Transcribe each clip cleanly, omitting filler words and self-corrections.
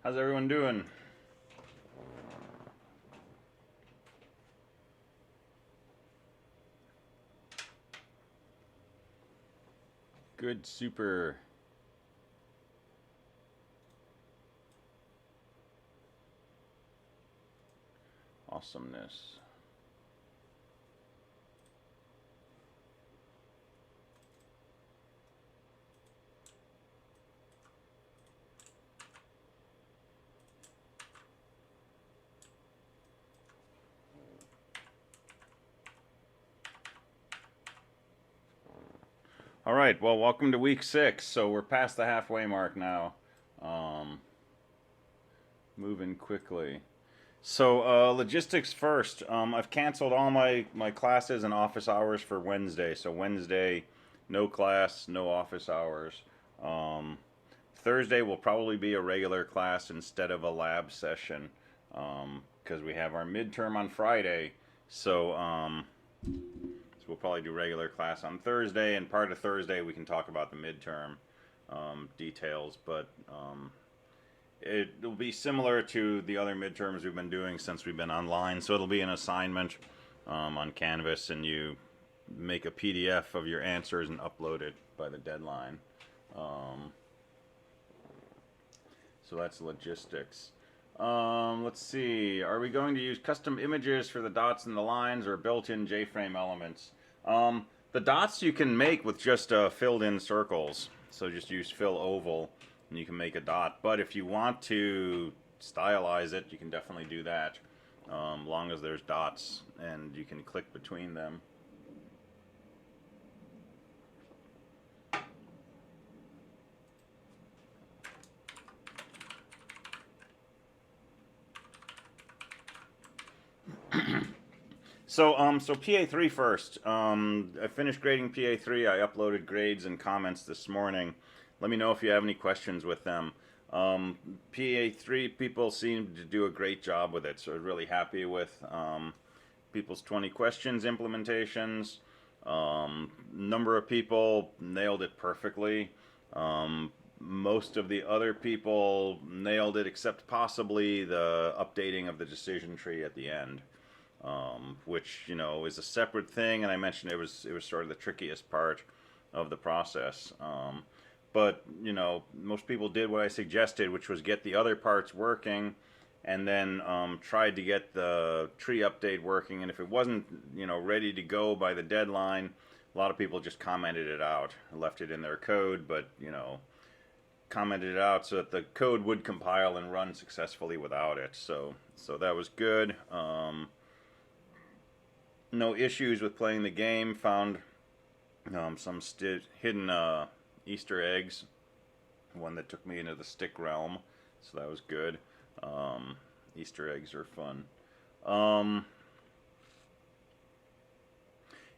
How's everyone doing? Good, super. Awesomeness. All right, well, welcome to week 6. So we're past the halfway mark now. Um, moving quickly. So logistics first. I've canceled all my classes and office hours for Wednesday. So Wednesday, no class, no office hours. Um, Thursday will probably be a regular class instead of a lab session because we have our midterm on Friday. So we'll probably do regular class on Thursday, and part of Thursday we can talk about the midterm details. But it'll be similar to the other midterms we've been doing since we've been online. So it'll be an assignment on Canvas, and you make a PDF of your answers and upload it by the deadline. Um, so that's logistics. Let's see. Are we going to use custom images for the dots and the lines or built-in J-frame elements? The dots you can make with just filled-in circles. So just use fill oval, and you can make a dot. But if you want to stylize it, you can definitely do that, long as there's dots and you can click between them. So PA3 first. I finished grading PA3. I uploaded grades and comments this morning. Let me know if you have any questions with them. PA3 people seem to do a great job with it, so I'm really happy with people's 20 questions implementations. Number of people nailed it perfectly. Most of the other people nailed it, except possibly the updating of the decision tree at the end. Which is a separate thing, and I mentioned it was sort of the trickiest part of the process. But most people did what I suggested, which was get the other parts working, and then tried to get the tree update working. And if it wasn't ready to go by the deadline, a lot of people just commented it out, left it in their code, but commented it out so that the code would compile and run successfully without it. So that was good. No issues with playing the game. Found some hidden Easter eggs. One that took me into the stick realm, so that was good. Easter eggs are fun.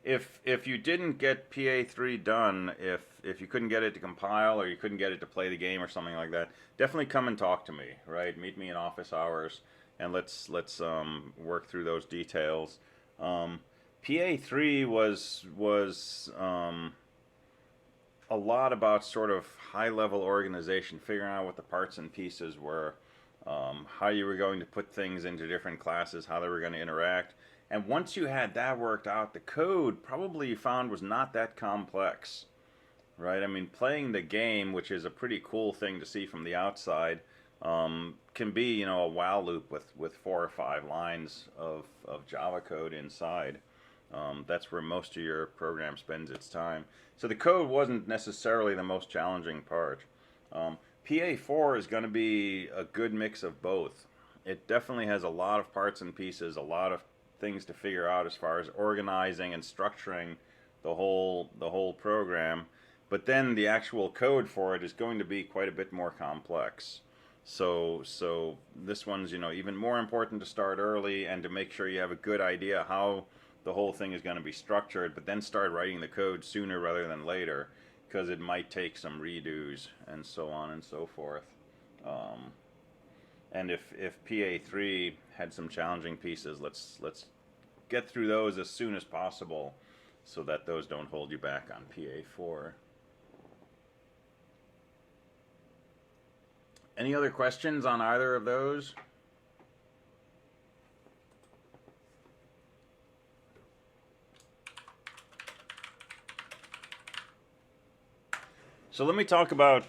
If you didn't get PA3 done, if you couldn't get it to compile or you couldn't get it to play the game or something like that, definitely come and talk to me. Right, meet me in office hours, and let's work through those details. PA3 was a lot about sort of high level organization, figuring out what the parts and pieces were, how you were going to put things into different classes, how they were going to interact. And once you had that worked out, the code probably you found was not that complex, right? I mean, playing the game, which is a pretty cool thing to see from the outside, can be a while loop with 4 or 5 lines of Java code inside. That's where most of your program spends its time. So the code wasn't necessarily the most challenging part. PA4 is going to be a good mix of both. It definitely has a lot of parts and pieces, a lot of things to figure out as far as organizing and structuring the whole program. But then the actual code for it is going to be quite a bit more complex. So this one's even more important to start early and to make sure you have a good idea how the whole thing is going to be structured, but then start writing the code sooner rather than later, because it might take some redos and so on and so forth. And if PA3 had some challenging pieces, let's get through those as soon as possible, so that those don't hold you back on PA4. Any other questions on either of those? So let me talk about,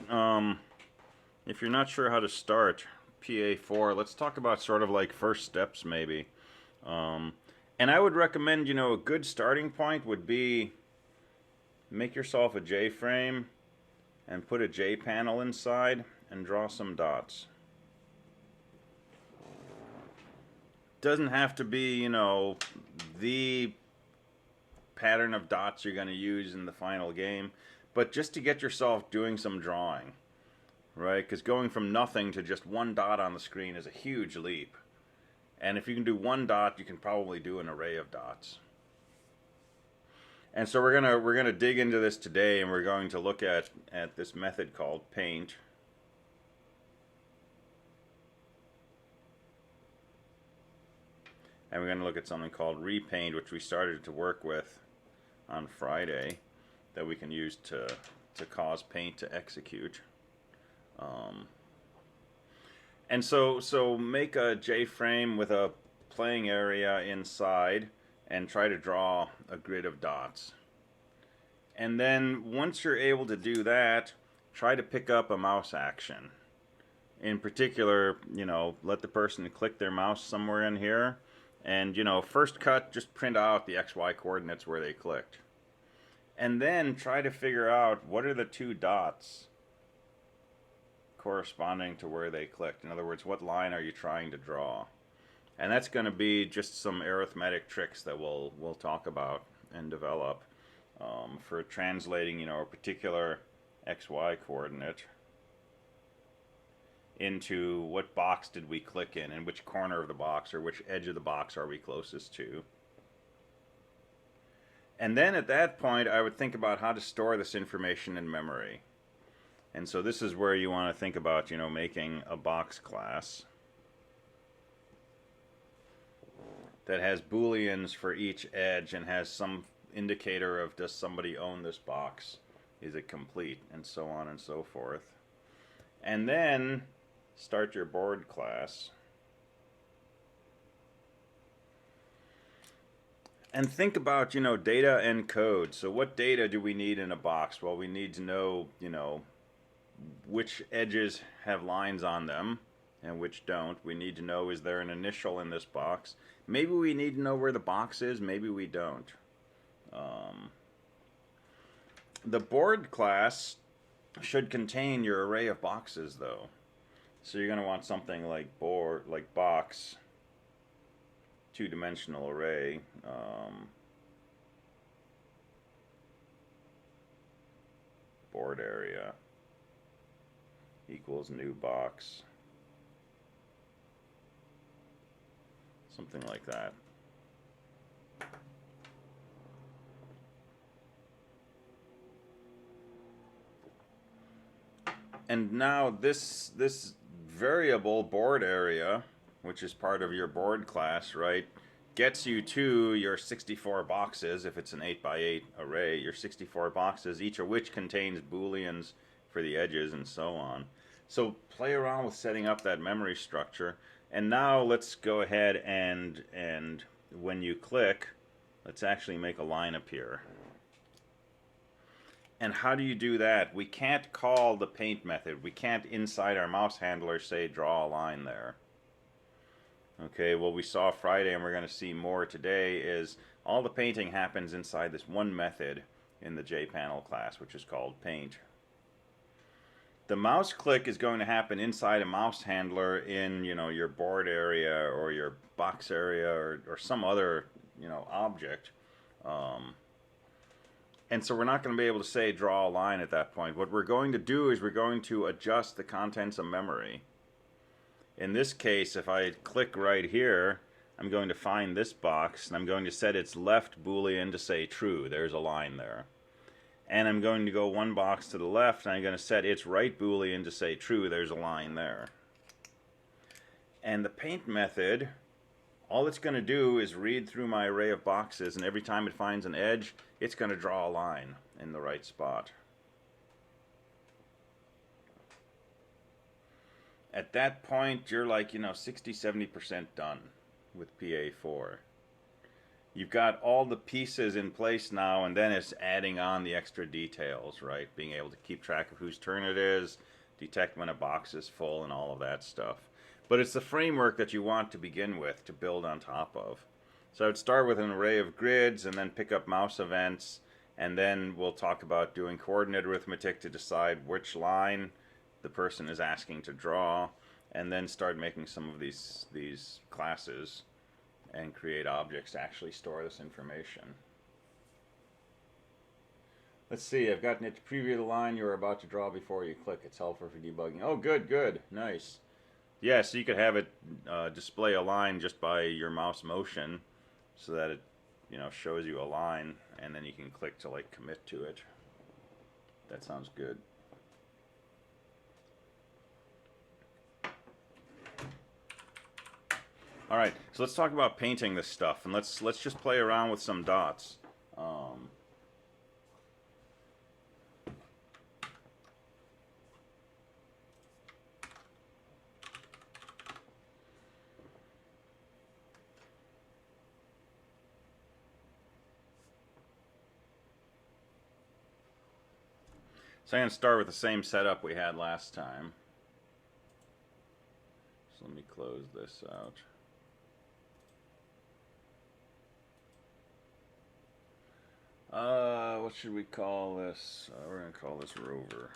if you're not sure how to start PA4, let's talk about sort of like first steps maybe. And I would recommend, a good starting point would be make yourself a J-frame and put a J-panel inside and draw some dots. Doesn't have to be, the pattern of dots you're going to use in the final game, but just to get yourself doing some drawing, right? Because going from nothing to just one dot on the screen is a huge leap. And if you can do one dot, you can probably do an array of dots. And so we're gonna dig into this today, and we're going to look at this method called paint. And we're going to look at something called repaint, which we started to work with on Friday, that we can use to cause paint to execute. And so make a J-frame with a playing area inside and try to draw a grid of dots. And then once you're able to do that, try to pick up a mouse action. In particular, let the person click their mouse somewhere in here, and first cut, just print out the XY coordinates where they clicked. And then try to figure out what are the two dots corresponding to where they clicked. In other words, what line are you trying to draw? And that's going to be just some arithmetic tricks that we'll talk about and develop for translating, a particular XY coordinate into what box did we click in, and which corner of the box or which edge of the box are we closest to. And then at that point, I would think about how to store this information in memory. And so this is where you want to think about, making a box class that has booleans for each edge and has some indicator of, does somebody own this box? Is it complete? And so on and so forth. And then start your board class. And think about, data and code. So what data do we need in a box? Well, we need to know, which edges have lines on them and which don't. We need to know, is there an initial in this box? Maybe we need to know where the box is, maybe we don't. The board class should contain your array of boxes, though. So you're going to want something like box, two-dimensional array. Board area equals new box. Something like that. And now this variable board area, which is part of your board class, right, gets you to your 64 boxes. If it's an 8x8 array, your 64 boxes, each of which contains booleans for the edges and so on. So play around with setting up that memory structure. And now let's go ahead and when you click, let's actually make a line appear. And how do you do that? We can't call the paint method. We can't, inside our mouse handler, say draw a line there. Okay, well, we saw Friday, and we're going to see more today, is all the painting happens inside this one method in the JPanel class, which is called paint. The mouse click is going to happen inside a mouse handler in, your board area or your box area or some other, object. And so we're not going to be able to say draw a line at that point. What we're going to do is we're going to adjust the contents of memory. In this case, if I click right here, I'm going to find this box, and I'm going to set its left boolean to say true. There's a line there. And I'm going to go one box to the left, and I'm going to set its right boolean to say true. There's a line there. And the paint method, all it's going to do is read through my array of boxes, and every time it finds an edge, it's going to draw a line in the right spot. at that point, you're like, 60, 70% done with PA4. You've got all the pieces in place now, and then it's adding on the extra details, right? Being able to keep track of whose turn it is, detect when a box is full, and all of that stuff. But it's the framework that you want to begin with to build on top of. So I would start with an array of grids and then pick up mouse events, and then we'll talk about doing coordinate arithmetic to decide which line the person is asking to draw, and then start making some of these classes and create objects to actually store this information. Let's see, I've gotten it to preview the line you're about to draw before you click. It's helpful for debugging. Oh, good, good, nice. Yeah, so you could have it display a line just by your mouse motion so that it, shows you a line, and then you can click to like commit to it. That sounds good. All right, so let's talk about painting this stuff, and let's just play around with some dots. So I'm going to start with the same setup we had last time. So let me close this out. What should we call this? We're going to call this rover.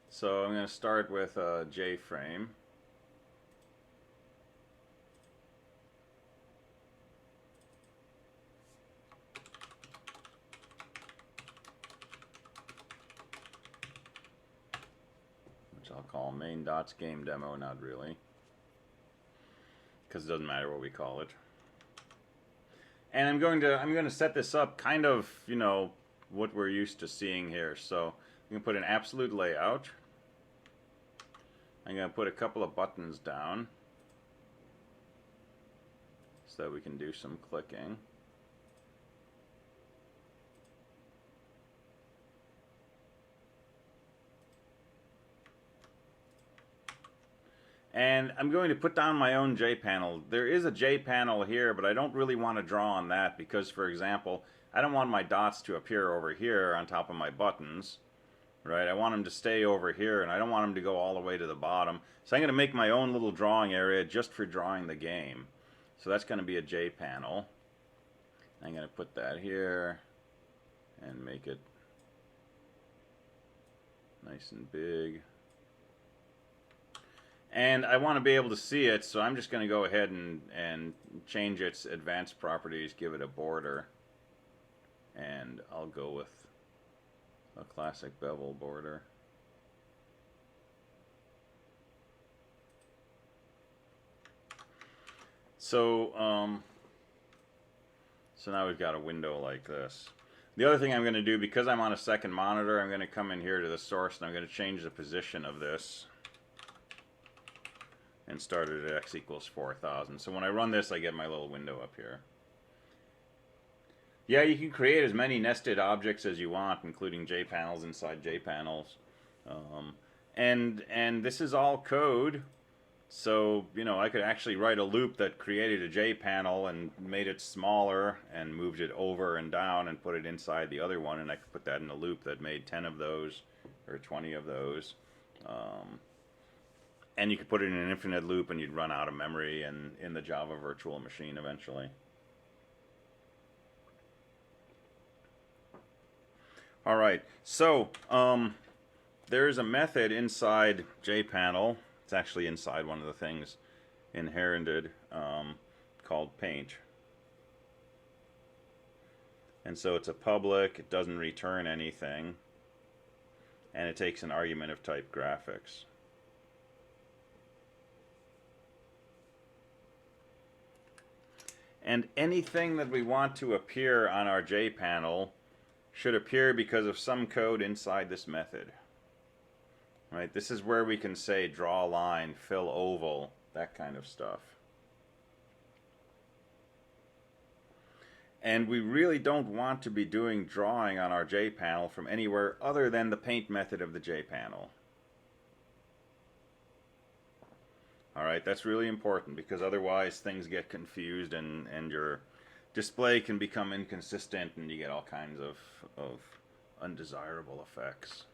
So I'm going to start with a J-frame. Which I'll call main dots game demo, not really. Because it doesn't matter what we call it. And I'm going to set this up kind of, what we're used to seeing here. So I'm going to put an absolute layout. I'm going to put a couple of buttons down so that we can do some clicking. And I'm going to put down my own J panel. There is a J panel here, but I don't really want to draw on that because, for example, I don't want my dots to appear over here on top of my buttons, right? I want them to stay over here, and I don't want them to go all the way to the bottom. So I'm going to make my own little drawing area just for drawing the game. So that's going to be a J panel. I'm going to put that here and make it nice and big. And I want to be able to see it, so I'm just going to go ahead and change its advanced properties, give it a border. And I'll go with a classic bevel border. So now we've got a window like this. The other thing I'm going to do, because I'm on a second monitor, I'm going to come in here to the source and I'm going to change the position of this. And start it at x equals 4,000. So when I run this, I get my little window up here. Yeah, you can create as many nested objects as you want, including JPanels inside JPanels. And this is all code. So, I could actually write a loop that created a JPanel and made it smaller and moved it over and down and put it inside the other one. And I could put that in a loop that made 10 of those or 20 of those. And you could put it in an infinite loop and you'd run out of memory in the Java virtual machine eventually. All right, so there is a method inside JPanel. It's actually inside one of the things inherited called paint. And so it's a public, it doesn't return anything, and it takes an argument of type graphics. And anything that we want to appear on our JPanel should appear because of some code inside this method. Right? This is where we can say draw line, fill oval, that kind of stuff. And we really don't want to be doing drawing on our J panel from anywhere other than the paint method of the J panel. Alright, that's really important because otherwise things get confused and your display can become inconsistent and you get all kinds of undesirable effects.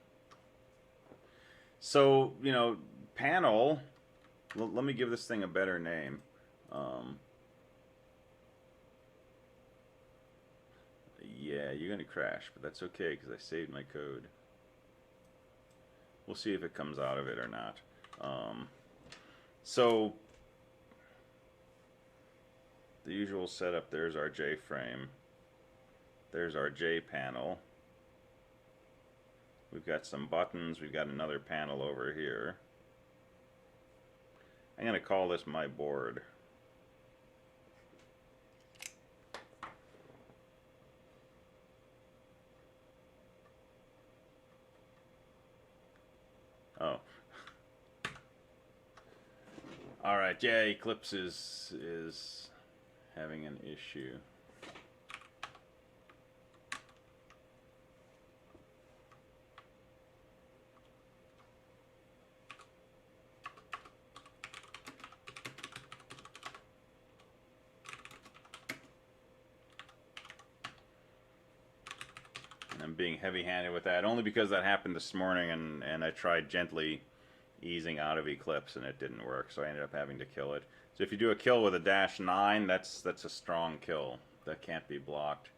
So, you know, panel, let me give this thing a better name. Yeah, you're going to crash, but that's okay because I saved my code. We'll see if it comes out of it or not. So, the usual setup, there's our J frame. There's our J panel. We've got some buttons. We've got another panel over here. I'm going to call this my board. Oh. Alright, yeah, Eclipse is having an issue. And I'm being heavy-handed with that, only because that happened this morning and I tried gently easing out of Eclipse and it didn't work, so I ended up having to kill it. So if you do a kill with a -9, that's a strong kill. That can't be blocked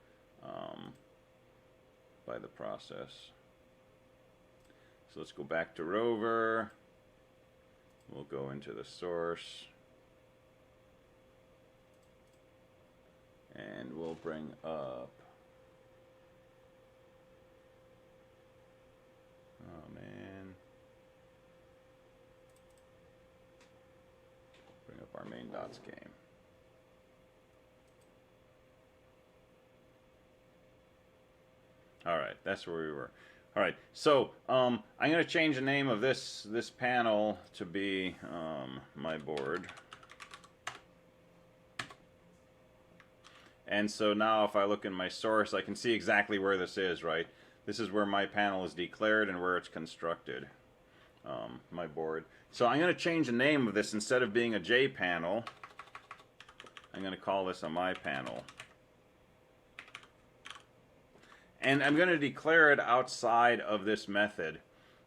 by the process. So let's go back to Rover. We'll go into the source. And we'll bring up... Oh man. Bring up our main dots game. Alright, that's where we were. Alright, so I'm going to change the name of this panel to be my board. And so now if I look in my source, I can see exactly where this is, right? This is where my panel is declared and where it's constructed, my board. So I'm going to change the name of this. Instead of being a J panel, I'm going to call this a my panel. And I'm going to declare it outside of this method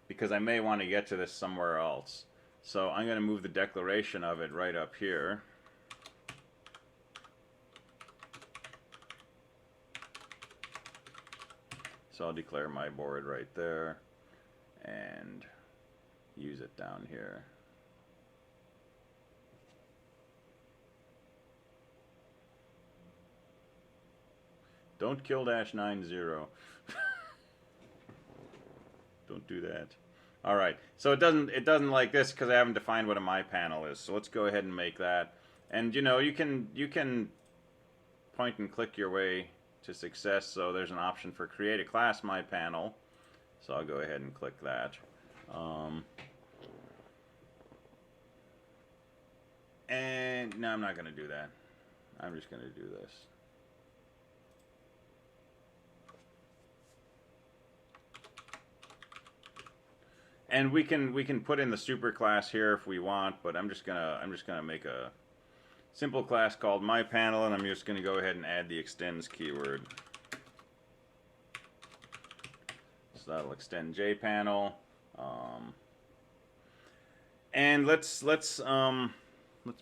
because I may want to get to this somewhere else. So I'm going to move the declaration of it right up here. So I'll declare my board right there and use it down here. Don't kill -90. Don't do that. All right. So it doesn't like this because I haven't defined what a my panel is. So let's go ahead and make that. And you know, you can point and click your way to success. So there's an option for create a class my panel. So I'll go ahead and click that. And no, I'm not going to do that. I'm just going to do this. And we can put in the super class here if we want, but I'm just gonna make a simple class called my panel, and I'm just gonna go ahead and add the extends keyword. So that'll extend JPanel. And let's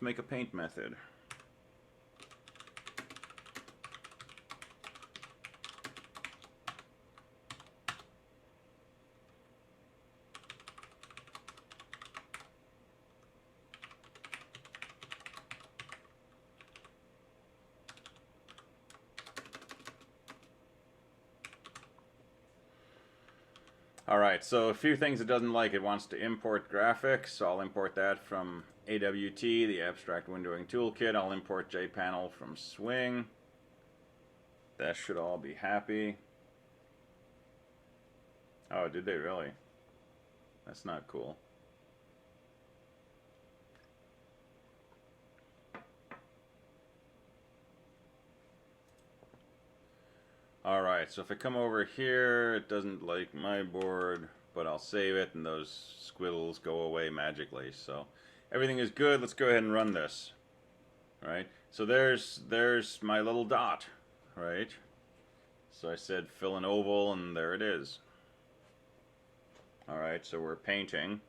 make a paint method. Alright, so a few things it doesn't like. It wants to import graphics, so I'll import that from AWT, the Abstract Windowing Toolkit. I'll import JPanel from Swing. That should all be happy. Oh, did they really? That's not cool. Alright, so if I come over here, it doesn't like my board, but I'll save it and those squiggles go away magically. So everything is good. Let's go ahead and run this. Right? So there's my little dot, right? So I said fill an oval and there it is. Alright, so we're painting.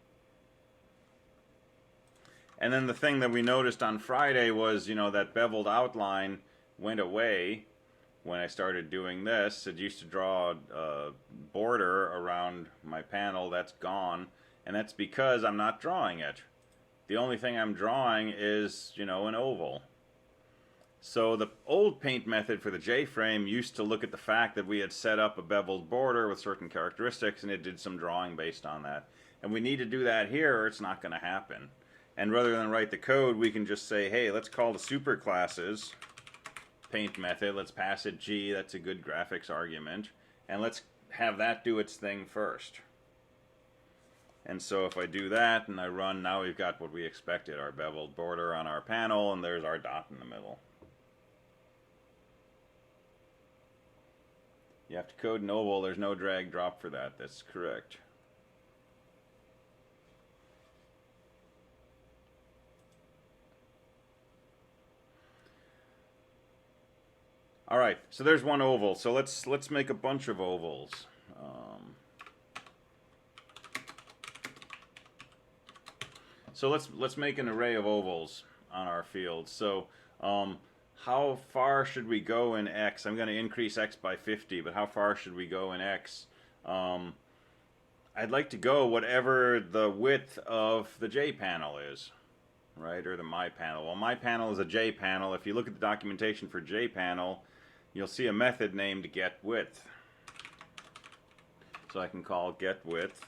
And then the thing that we noticed on Friday was, you know, that beveled outline went away. When I started doing this, it used to draw a border around my panel. That's gone, and that's because I'm not drawing it. The only thing I'm drawing is, you know, an oval. So the old paint method for the J-frame used to look at the fact that we had set up a beveled border with certain characteristics, and it did some drawing based on that. And we need to do that here, or it's not going to happen. And rather than write the code, we can just say, hey, let's call the superclasses paint method, let's pass it G, that's a good graphics argument, and let's have that do its thing first. And so if I do that and I run, now we've got what we expected, our beveled border on our panel, and there's our dot in the middle. You have to code an oval, there's no drag drop for that, that's correct. All right, so there's one oval. So let's make a bunch of ovals. So let's make an array of ovals on our field. So how far should we go in X? I'm going to increase X by 50, but how far should we go in X? I'd like to go whatever the width of the J panel is, right, or the my panel. Well, my panel is a J panel. If you look at the documentation for J panel, you'll see a method named getWidth. So I can call getWidth,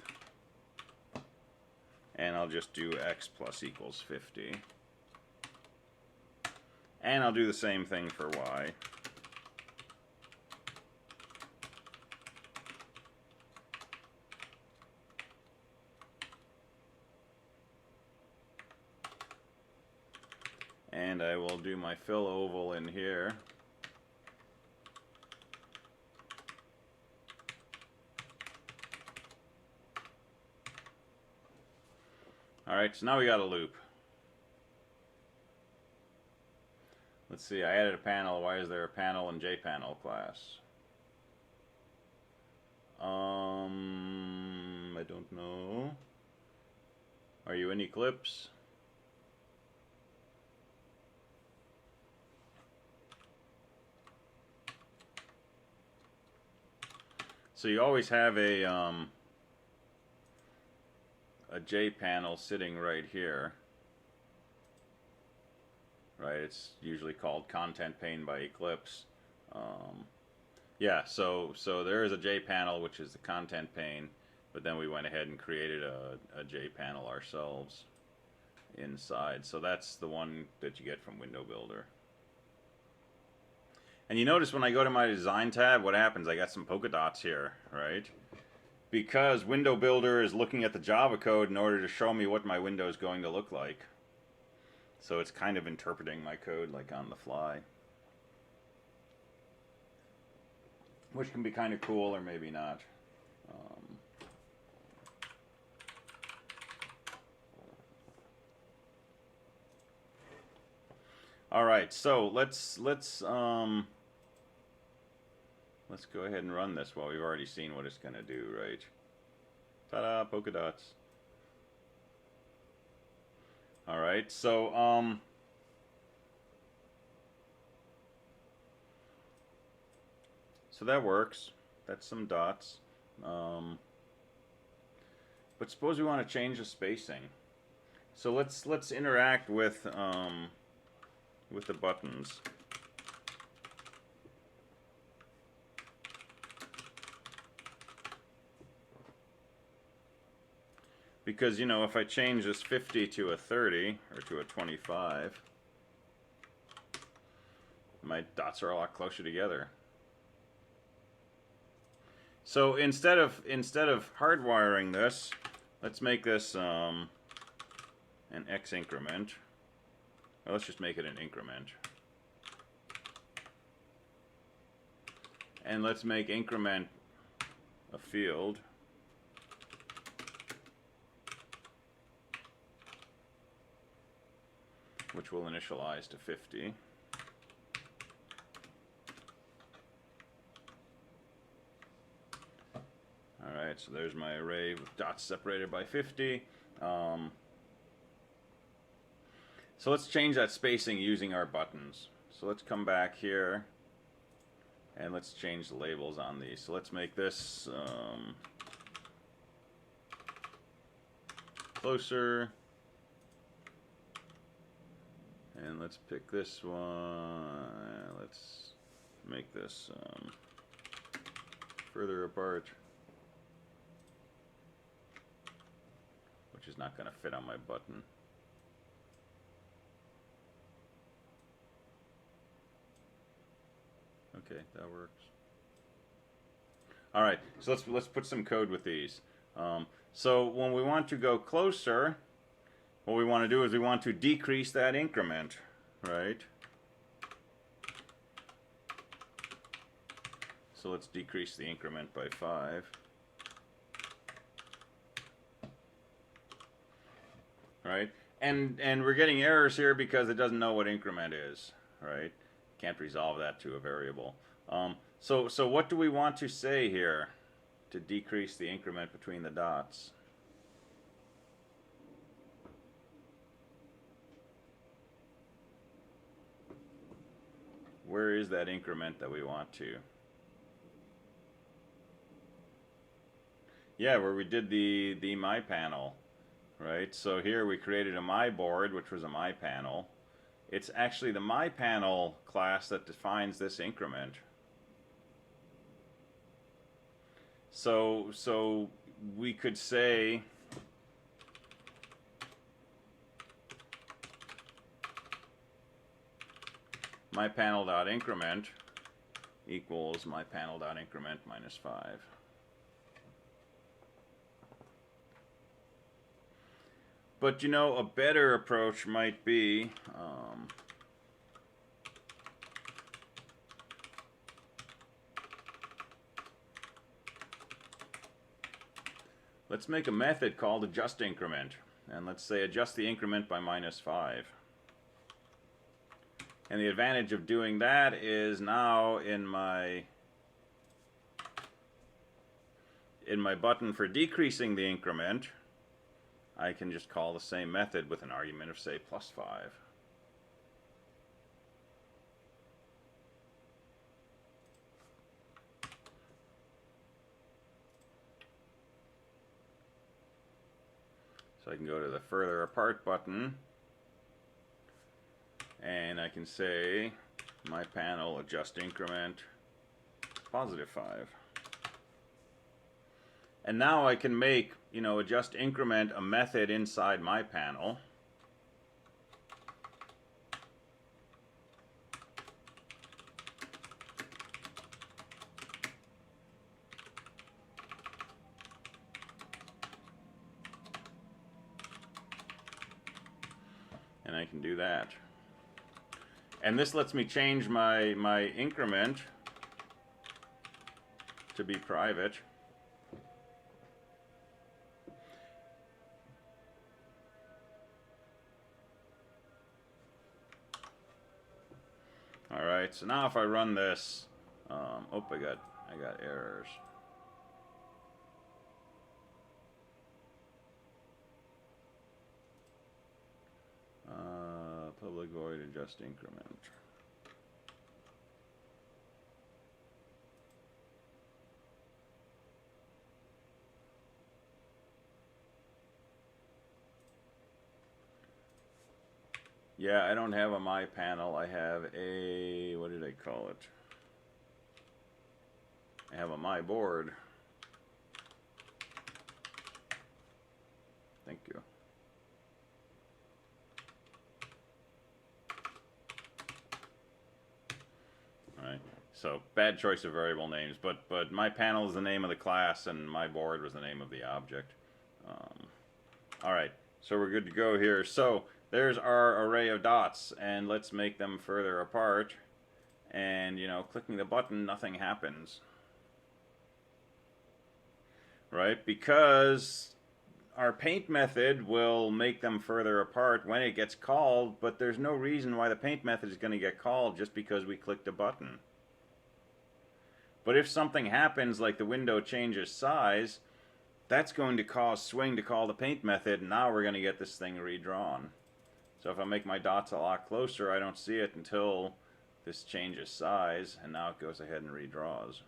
and I'll just do X plus equals 50. And I'll do the same thing for Y. And I will do my fill oval in here. Alright, so now we got a loop. Let's see, I added a panel. Why is there a panel in JPanel class? I don't know. Are you in Eclipse? So you always have a J panel sitting right here, right? It's usually called content pane by Eclipse. Yeah, so there is a J panel, which is the content pane, but then we went ahead and created a J panel ourselves inside. So that's the one that you get from Window Builder. And you notice when I go to my design tab, what happens? I got some polka dots here, right? Because Window Builder is looking at the Java code in order to show me what my window is going to look like. So it's kind of interpreting my code like on the fly. Which can be kind of cool or maybe not. All right, so let's go ahead and run this. Well, we've already seen what it's going to do, right? Ta-da, polka dots. All right, so so that works. That's some dots. But suppose we want to change the spacing. So let's interact with the buttons. Because, you know, if I change this 50 to a 30 or to a 25, my dots are a lot closer together. So instead of hardwiring this, let's make this an X increment. Well, let's just make it an increment. And let's make increment a field. Which will initialize to 50. Alright, so there's my array with dots separated by 50. So let's change that spacing using our buttons. So let's come back here and let's change the labels on these. So let's make this closer. And let's pick this one. Let's make this further apart, which is not going to fit on my button. Okay, that works. All right, so let's put some code with these. So when we want to go closer, what we want to do is we want to decrease that increment, right? So let's decrease the increment by 5. Right? And we're getting errors here because it doesn't know what increment is, right? Can't resolve that to a variable. So what do we want to say here to decrease the increment between the dots? Where is that increment that we want to? Yeah, where we did the my panel, right? So here we created a my board, which was a my panel. It's actually the my panel class that defines this increment. So we could say my panel.increment equals my panel.increment minus 5. But you know, a better approach might be let's make a method called adjustIncrement, and let's say adjust the increment by minus 5. And the advantage of doing that is now in my button for decreasing the increment, I can just call the same method with an argument of, say, plus 5. So I can go to the further apart button, and I can say my panel adjust increment positive 5. And now I can make, you know, adjust increment a method inside my panel. And I can do that. And this lets me change my increment to be private. All right, so now if I run this, oh, I got errors. Public void adjust increment. Yeah, I don't have a my panel. I have a, what did I call it? I have a my board. Thank you. All right. So bad choice of variable names, but my panel is the name of the class, and my board was the name of the object. All right. So we're good to go here. So there's our array of dots, and let's make them further apart. and, you know, clicking the button, nothing happens. Right? Because our paint method will make them further apart when it gets called, but there's no reason why the paint method is going to get called just because we clicked a button. But if something happens, like the window changes size, that's going to cause swing to call the paint method, and now we're going to get this thing redrawn. So if I make my dots a lot closer, I don't see it until this changes size, and now it goes ahead and redraws.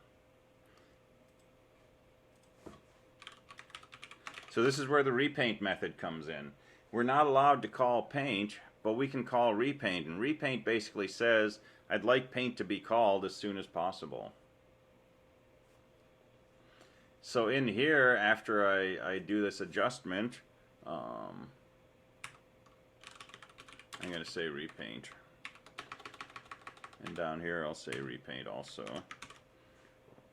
So this is where the repaint method comes in. We're not allowed to call paint, but we can call repaint, and repaint basically says, I'd like paint to be called as soon as possible. So in here, after I do this adjustment, I'm going to say repaint. And down here I'll say repaint also.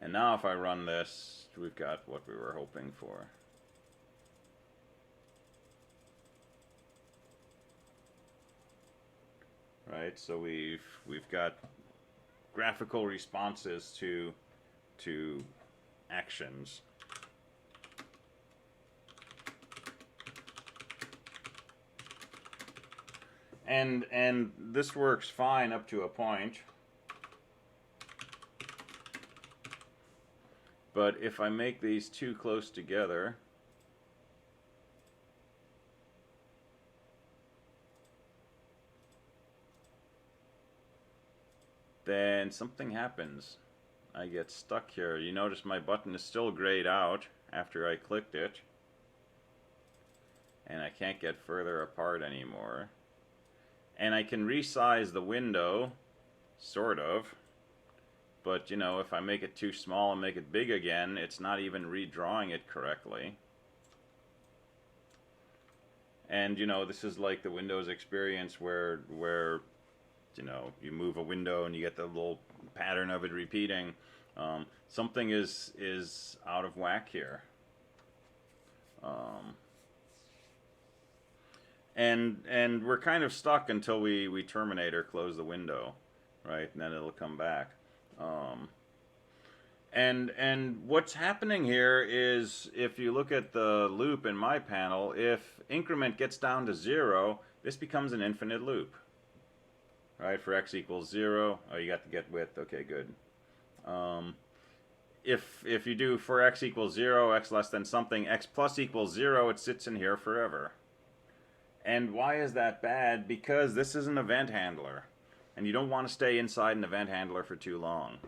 And now if I run this, we've got what we were hoping for. Right, so we've got graphical responses to actions. And this works fine up to a point. But if I make these too close together, then something happens. I get stuck here. You notice my button is still grayed out after I clicked it, and I can't get further apart anymore. And I can resize the window, sort of, but you know, if I make it too small and make it big again, it's not even redrawing it correctly. And you know, this is like the Windows experience where you know, you move a window and you get the little pattern of it repeating. Something is out of whack here. And we're kind of stuck until we terminate or close the window, right? And then it'll come back. And what's happening here is, if you look at the loop in my panel, if increment gets down to 0, this becomes an infinite loop. Right, for x equals 0, oh, you got the get width, okay, good. If you do for x equals 0, x less than something, x plus equals 0, it sits in here forever. And why is that bad? Because this is an event handler, and you don't want to stay inside an event handler for too long.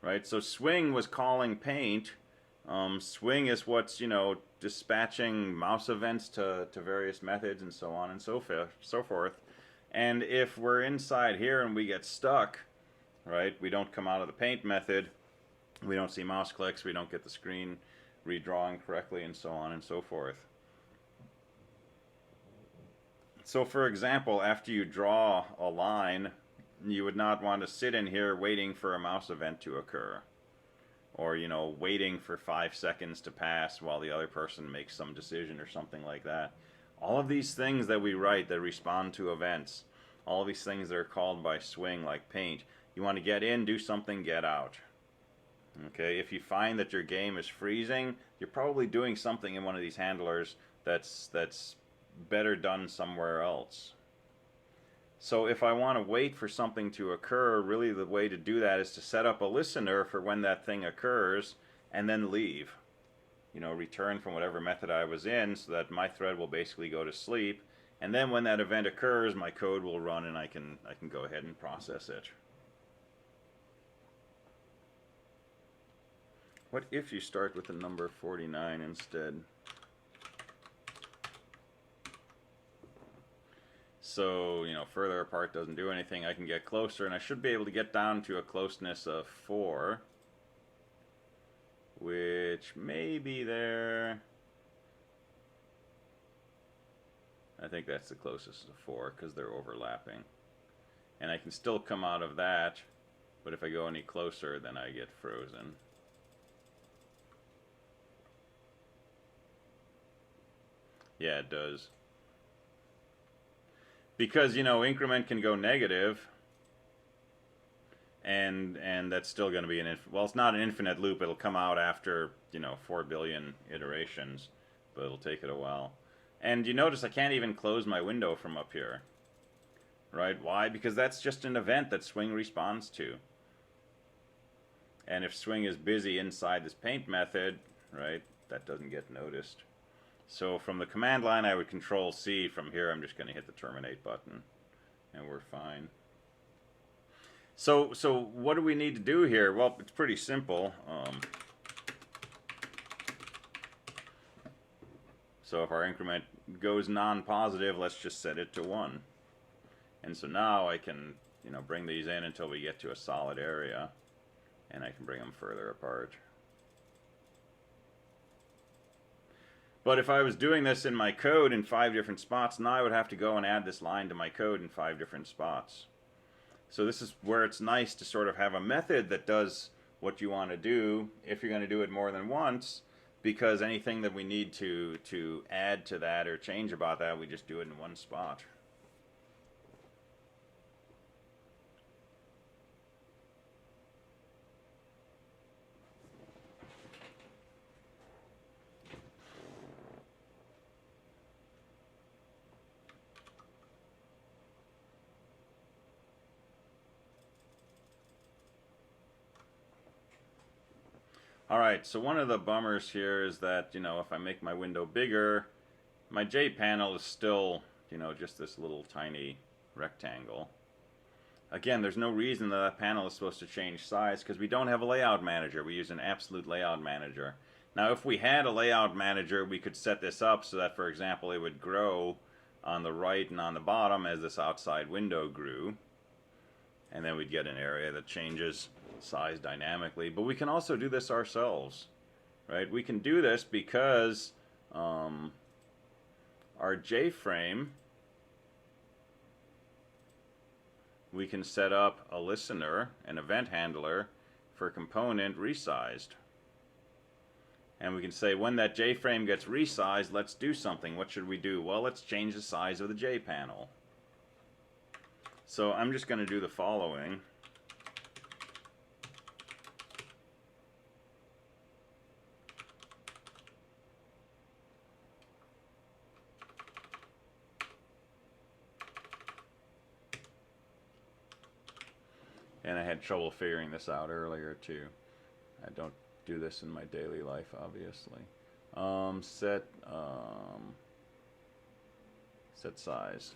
Right, so swing was calling paint. Swing is what's, you know, dispatching mouse events to various methods and so on and so forth. And if we're inside here and we get stuck, right, we don't come out of the paint method, we don't see mouse clicks, we don't get the screen redrawing correctly, and so on and so forth. So for example, after you draw a line, you would not want to sit in here waiting for a mouse event to occur. Or, you know, waiting for 5 seconds to pass while the other person makes some decision or something like that. All of these things that we write that respond to events, all of these things that are called by swing, like paint, you want to get in, do something, get out. Okay, if you find that your game is freezing, you're probably doing something in one of these handlers that's better done somewhere else. So if I want to wait for something to occur, really the way to do that is to set up a listener for when that thing occurs, and then leave. You know, return from whatever method I was in, so that my thread will basically go to sleep, and then when that event occurs, my code will run and I can go ahead and process it. What if you start with the number 49 instead? So, you know, further apart doesn't do anything. I can get closer, and I should be able to get down to a closeness of 4. Which may be there. I think that's the closest to 4 because they're overlapping. And I can still come out of that, but if I go any closer, then I get frozen. Yeah, it does. Because, you know, increment can go negative, and that's still going to be well, it's not an infinite loop. It'll come out after 4 billion iterations, but it'll take it a while. And you notice I can't even close my window from up here, right? Why? Because that's just an event that swing responds to. And if swing is busy inside this paint method, right, that doesn't get noticed. So from the command line, I would Control C. From here, I'm just going to hit the terminate button, and we're fine. So what do we need to do here? Well, it's pretty simple. So if our increment goes non-positive, let's just set it to 1. And so now I can, bring these in until we get to a solid area, and I can bring them further apart. But if I was doing this in my code in 5 different spots, now I would have to go and add this line to my code in 5 different spots. So this is where it's nice to sort of have a method that does what you want to do if you're going to do it more than once, because anything that we need to add to that or change about that, we just do it in one spot. Alright, so one of the bummers here is that, if I make my window bigger, my J panel is still, just this little tiny rectangle. Again, there's no reason that panel is supposed to change size because we don't have a layout manager. We use an absolute layout manager. Now, if we had a layout manager, we could set this up so that, for example, it would grow on the right and on the bottom as this outside window grew. And then we'd get an area that changes size dynamically. But we can also do this ourselves, right? We can do this because our J-frame, we can set up a listener, an event handler, for component resized. And we can say when that J-frame gets resized, let's do something. What should we do? Well, let's change the size of the J panel. So I'm just going to do the following. And I had trouble figuring this out earlier too. I don't do this in my daily life, obviously. Set size.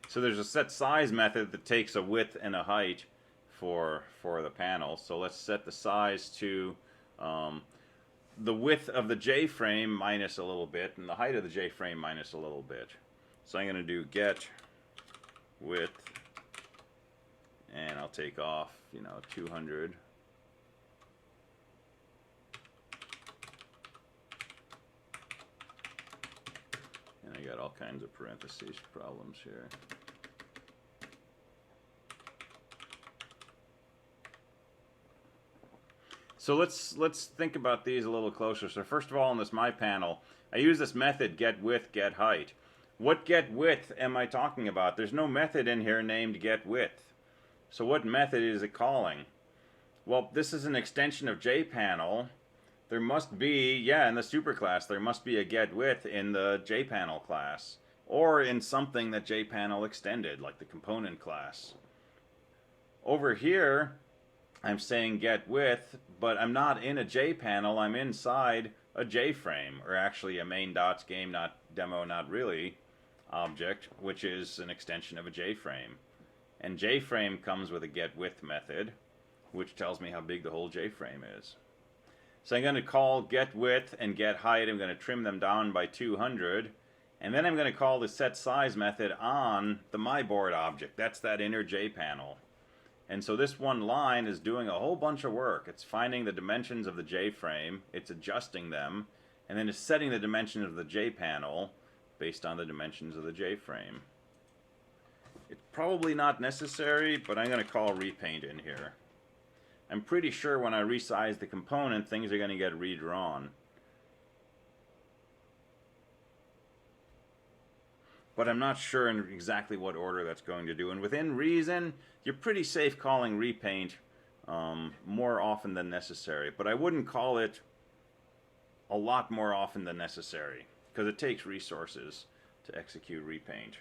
So there's a set size method that takes a width and a height for the panel. So let's set the size to the width of the J-frame minus a little bit, and the height of the J-frame minus a little bit. So I'm going to do get width, and I'll take off, 200. And I got all kinds of parentheses problems here. So let's think about these a little closer. So first of all, on this my panel, I use this method get width, get height. What get width am I talking about? There's no method in here named get width. So what method is it calling? Well, this is an extension of JPanel. There must be, in the superclass, there must be a get width in the JPanel class, or in something that JPanel extended, like the component class. Over here, I'm saying get width, but I'm not in a JPanel, I'm inside a JFrame, or actually a main.game.demo not really object, which is an extension of a JFrame. And JFrame comes with a getWidth method, which tells me how big the whole JFrame is. So I'm going to call getWidth and getHeight. I'm going to trim them down by 200. And then I'm going to call the setSize method on the MyBoard object. That's that inner JPanel. And so this one line is doing a whole bunch of work. It's finding the dimensions of the JFrame, it's adjusting them, and then it's setting the dimensions of the JPanel based on the dimensions of the JFrame. It's probably not necessary, but I'm going to call repaint in here. I'm pretty sure when I resize the component, things are going to get redrawn. but I'm not sure in exactly what order that's going to do. And within reason, you're pretty safe calling repaint more often than necessary. But I wouldn't call it a lot more often than necessary, because it takes resources to execute repaint.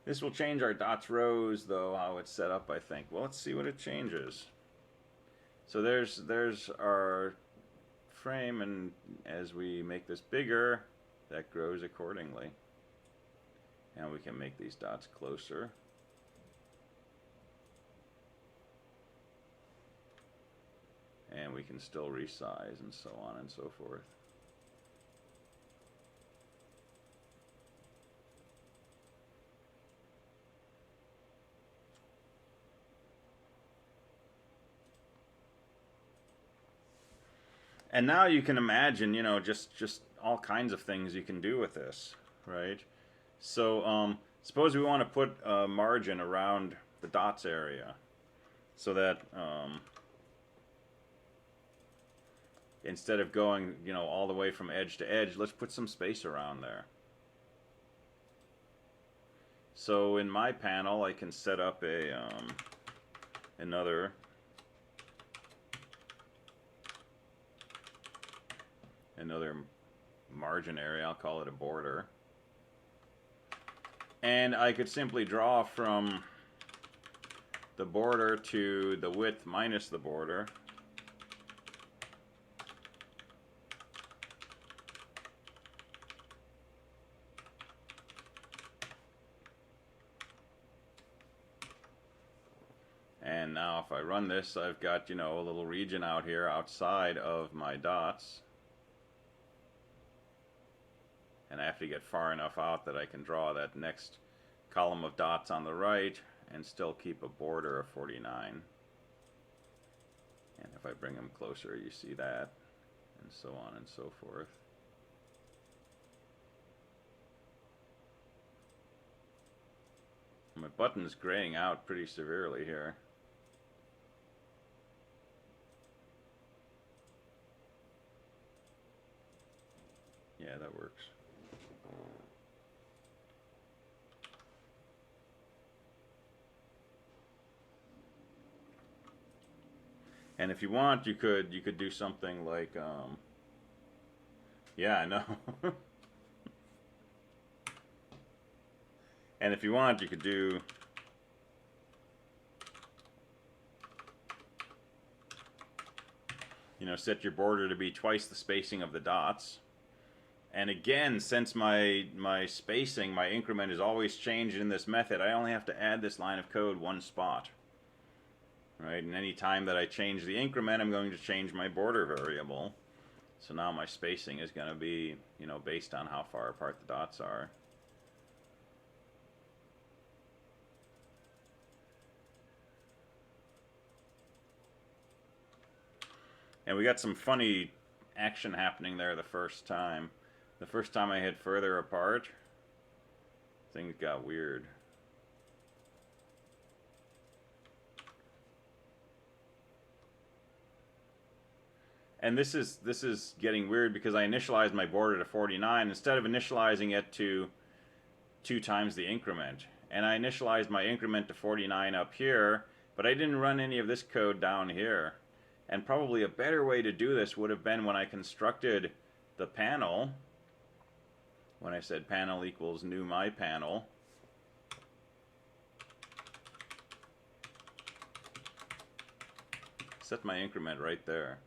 This will change our dots rows, though, how it's set up, I think. Well, let's see what it changes. So there's our frame, and as we make this bigger, that grows accordingly. And we can make these dots closer. And we can still resize and so on and so forth. And now you can imagine, you know, just all kinds of things you can do with this, right? So suppose we want to put a margin around the dots area so that instead of going, you know, all the way from edge to edge, let's put some space around there. So in my panel, I can set up a another margin area. I'll call it a border. And I could simply draw from the border to the width minus the border. And now if I run this, I've got, you know, a little region out here outside of my dots. And I have to get far enough out that I can draw that next column of dots on the right and still keep a border of 49. And if I bring them closer, you see that, and so on and so forth. My button's graying out pretty severely here. Yeah, that works. And if you want, you could do something like, yeah, I know. And if you want, you could do, you know, set your border to be twice the spacing of the dots. And again, since my spacing, my increment is always changed in this method, I only have to add this line of code one spot. Right, and any time that I change the increment, I'm going to change my border variable. So now my spacing is going to be, you know, based on how far apart the dots are. And we got some funny action happening there the first time. The first time I hit further apart, things got weird. And this is getting weird because I initialized my border to 49 instead of initializing it to 2 times the increment. And I initialized my increment to 49 up here, but I didn't run any of this code down here. And probably a better way to do this would have been when I constructed the panel, when I said panel equals new my panel. Set my increment right there.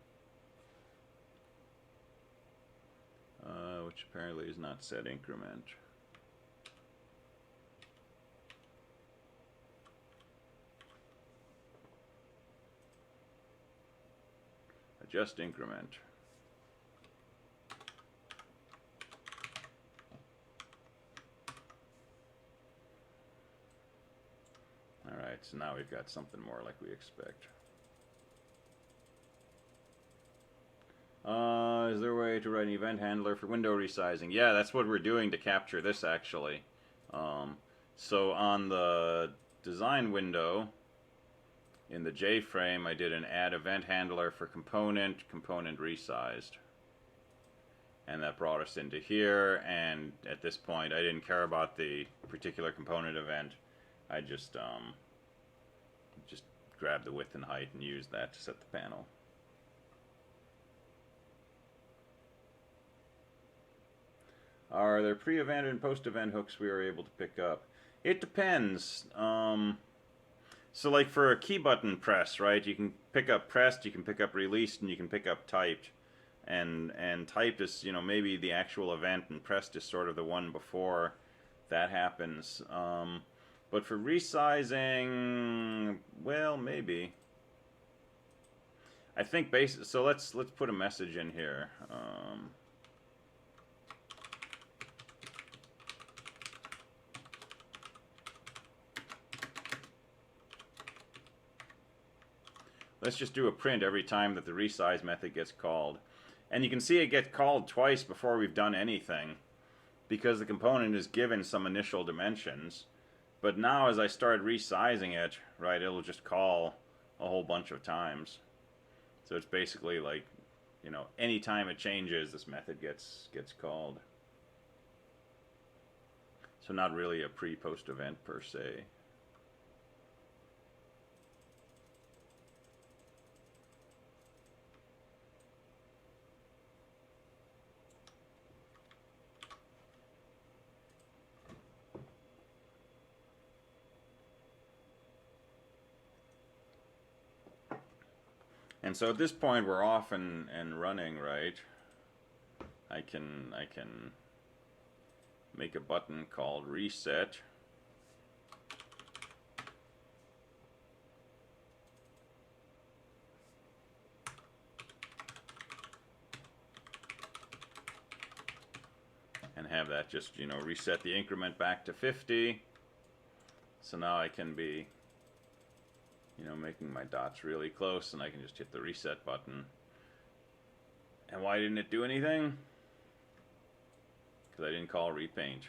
Which apparently is not set increment. Adjust increment. Alright, so now we've got something more like we expect. Is there a way to write an event handler for window resizing? Yeah, that's what we're doing to capture this, actually. So on the design window, in the J-frame, I did an add event handler for component resized. and that brought us into here. And at this point, I didn't care about the particular component event. I just grabbed the width and height and used that to set the panel. Are there pre-event and post-event hooks we are able to pick up? It depends. So like for a key button press, right, you can pick up pressed, you can pick up released, and you can pick up typed. And typed is, you know, maybe the actual event, and pressed is sort of the one before that happens. But for resizing, well, maybe. I think so let's put a message in here. Let's just do a print every time that the resize method gets called. And you can see it get called twice before we've done anything, because the component is given some initial dimensions. But now as I start resizing it, right, it'll just call a whole bunch of times. So it's basically like, you know, anytime it changes, this method gets called. So not really a pre-post event per se. And so at this point we're off and running, right? I can make a button called reset. And have that just, you know, reset the increment back to 50. So now I can be, you know, making my dots really close, and I can just hit the reset button. And why didn't it do anything? Because I didn't call repaint.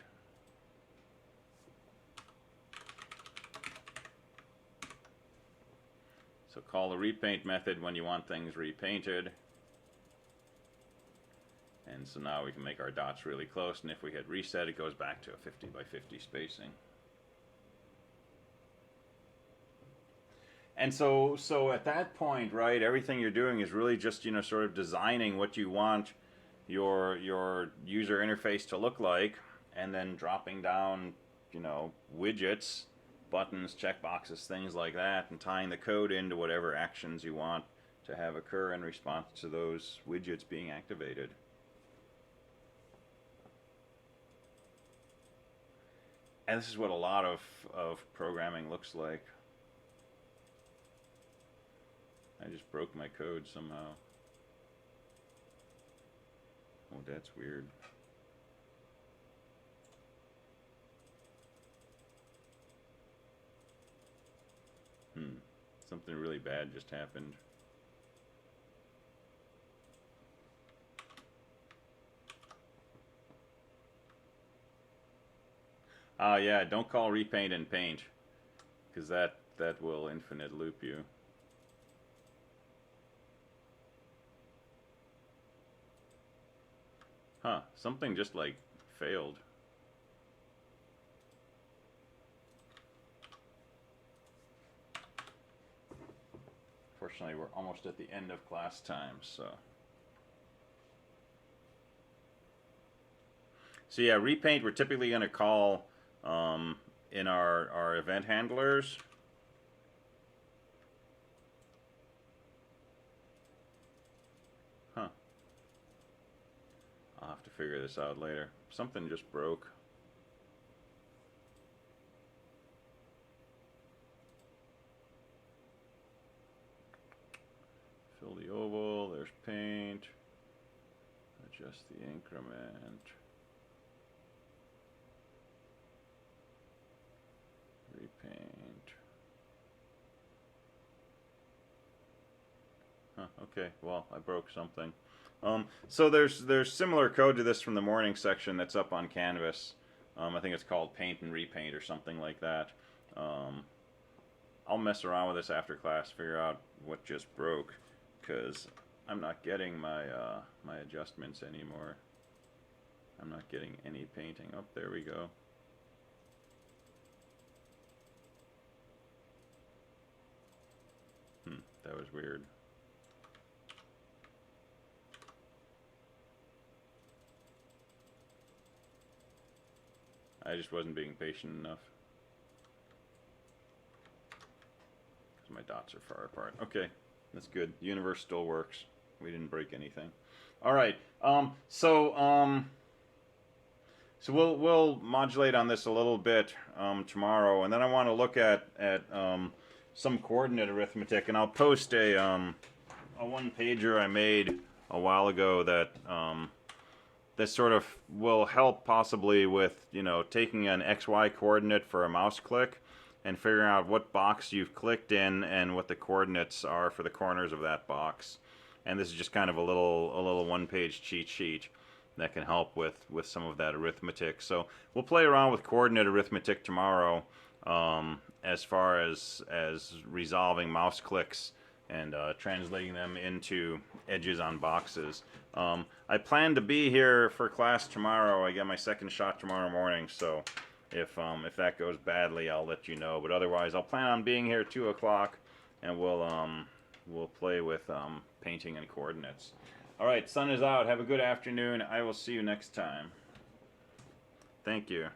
So call the repaint method when you want things repainted. And so now we can make our dots really close, and if we hit reset, it goes back to a 50 by 50 spacing. And so at that point, right, everything you're doing is really just, you know, sort of designing what you want your user interface to look like, and then dropping down, you know, widgets, buttons, checkboxes, things like that, and tying the code into whatever actions you want to have occur in response to those widgets being activated. And this is what a lot of programming looks like. I just broke my code somehow. Oh, that's weird. Something really bad just happened. Yeah, don't call repaint and paint, because that will infinite loop you. Huh, something just like failed. Fortunately, we're almost at the end of class time, so yeah, repaint we're typically going to call in our event handlers. Huh. I'll have to figure this out later. Something just broke. Fill the oval, there's paint. Adjust the increment. Repaint. Huh, okay, well, I broke something. So there's similar code to this from the morning section that's up on Canvas. I think it's called Paint and Repaint or something like that. I'll mess around with this after class, figure out what just broke, because I'm not getting my my adjustments anymore. Not getting any painting. Oh, there we go. That was weird. I just wasn't being patient enough. Because my dots are far apart. Okay, that's good. The universe still works. We didn't break anything. All right. So we'll modulate on this a little bit tomorrow, and then I want to look at some coordinate arithmetic, and I'll post a one-pager I made a while ago that that sort of will help possibly with, you know, taking an XY coordinate for a mouse click and figuring out what box you've clicked in and what the coordinates are for the corners of that box. And this is just kind of a little one-page cheat sheet that can help with some of that arithmetic. So we'll play around with coordinate arithmetic tomorrow, as far as resolving mouse clicks and translating them into edges on boxes. I plan to be here for class tomorrow. I get my second shot tomorrow morning, so if that goes badly, I'll let you know. But otherwise, I'll plan on being here at 2 o'clock, and we'll play with painting and coordinates. All right, sun is out. Have a good afternoon. I will see you next time. Thank you.